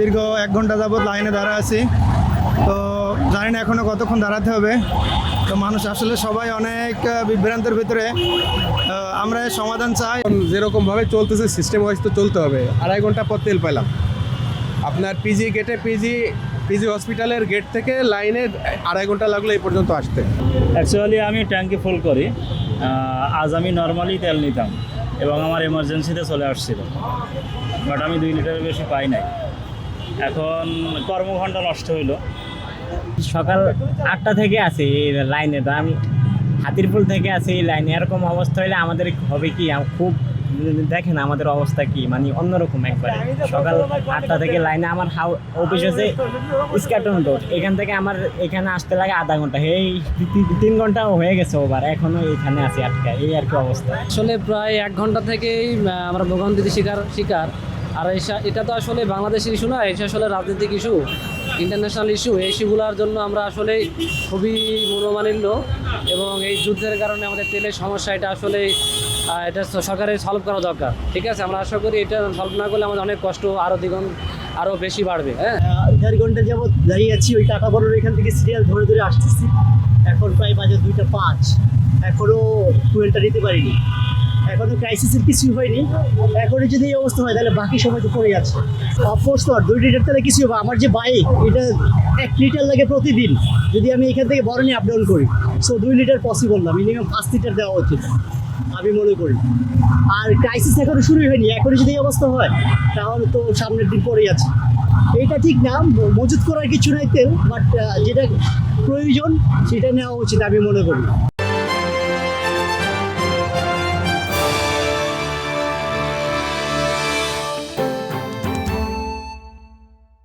দীর্ঘ 1 ঘন্টা যাবৎ লাইনে দাঁড়া আছি। তো জানি না এখনও কতক্ষণ দাঁড়াতে হবে। তো মানুষ আসলে সবাই অনেক বিভ্রান্তের ভিতরে। আমরা এর সমাধান চাই। যেরকমভাবে চলতেছে সিস্টেম ওয়াইজ তো চলতে হবে। 2.5 ঘন্টা পর তেল পেলাম। আপনার পিজি গেটে পিজি হসপিটালের গেট থেকে লাইনে 2.5 ঘন্টা লাগলো এই পর্যন্ত আসতে। অ্যাকচুয়ালি আমি ট্যাঙ্কি ফুল করি। আজ আমি নর্মালি তেল নিতাম এবং আমার এমার্জেন্সিতে চলে আসছিল, বাট আমি 2 লিটারের বেশি পাই নাই। এখন কর্মঘণ্টা নষ্ট হইলো। সকাল 8টা থেকে আছি এই লাইনে, তো আমি হাতিরপুল থেকে আছি এই লাইনে। এরকম অবস্থা হলে আমাদের হবে কি, খুব দেখেন আমাদের অবস্থা কি, মানে অন্যরকম একবারে। সকাল 8টা থেকে লাইনে, আমার অফিস হচ্ছে স্কাটন রোড, এখান থেকে আমার এখানে আসতে লাগে আধা ঘন্টা। এই 3 ঘন্টা হয়ে গেছে ওভার, এখনো এখানে আছি আটকা, এই আর কি অবস্থা। আসলে প্রায় 1 ঘন্টা থেকেই আমরা ভোগান্তিতে শিকার। আর এটা তো আসলে বাংলাদেশের ইস্যু না, এটা আসলে রাজনৈতিক ইস্যু, ইন্টারন্যাশনাল ইস্যু। এই ইস্যুগুলোর জন্য আমরা আসলে খুবই মনোমালিন্য, এবং এই যুদ্ধের কারণে আমাদের তেলের সমস্যা, এটা আসলে এটা সরকারের সলভ করা দরকার। ঠিক আছে, আমরা আশা করি এটা সলভ না করলে আমাদের অনেক কষ্ট আরও বেশি বাড়বে। হ্যাঁ, 1.5 ঘন্টা যাবৎ দাঁড়িয়ে আছি ওই টাকা বড়োর এখান থেকে সিরিয়াল ধরে ধরে আসতেছি। এখন প্রায় বাজে 2:05, এখনও ফুয়েলটা নিতে পারিনি। এখনও ক্রাইসিসের কিছুই হয়নি। এখনও যদি এই অবস্থা হয় তাহলে বাকি সময় তো পড়ে আছে। অফকোর্স তো 2 লিটার তাহলে কিছু হবে। আমার যে বাইক, এটা 1 লিটার লাগে প্রতিদিন, যদি আমি এখান থেকে বরণে আপ ডাউন করি। সো 2 লিটার পসিবল না, মিনিমাম 5 লিটার দেওয়া উচিত আমি মনে করি। আর ক্রাইসিস এখনও শুরুই হয়নি। এখনও যদি এই অবস্থা হয় তাহলে তো সামনের দিন পরেই আছে। এটা ঠিক না, মজুত করার কিছু নাই তেল, বাট যেটা প্রয়োজন সেটা নেওয়া উচিত আমি মনে করি।